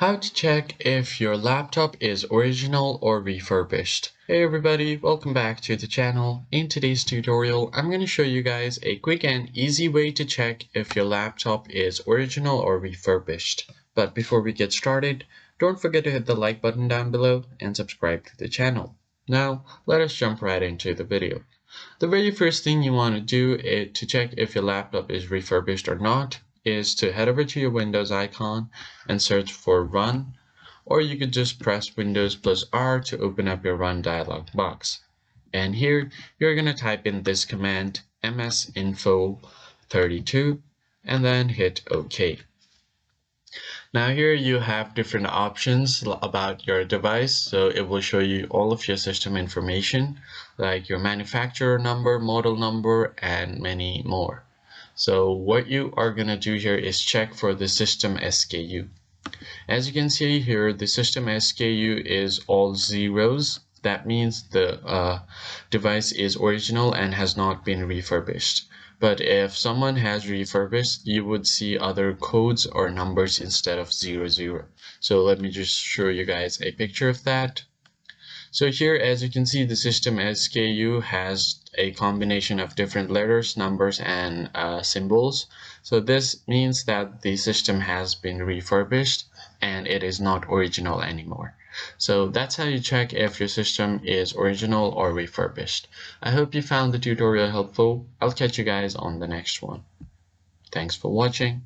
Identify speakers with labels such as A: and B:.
A: How to check if your laptop is original or refurbished. Hey everybody, welcome back to the channel. In today's tutorial, I'm going to show you guys a quick and easy way to check if your laptop is original or refurbished. But before we get started, don't forget to hit the like button down below and subscribe to the channel. Now, let us jump right into the video. The very first thing you want to do to check if your laptop is refurbished or not is to head over to your Windows icon and search for Run, or you could just press Windows plus R to open up your Run dialog box. And here you're going to type in this command msinfo32 and then hit OK. Now here you have different options about your device, so it will show you all of your system information like your manufacturer number, model number, and many more. So what you are going to do here is check for the system SKU. As you can see here, the system SKU is all zeros. That means the device is original and has not been refurbished. But if someone has refurbished, you would see other codes or numbers instead of 00. So let me just show you guys a picture of that. So here, as you can see, the system SKU has a combination of different letters, numbers, and symbols. So this means that the system has been refurbished and it is not original anymore. So that's how you check if your system is original or refurbished. I hope you found the tutorial helpful. I'll catch you guys on the next one. Thanks for watching.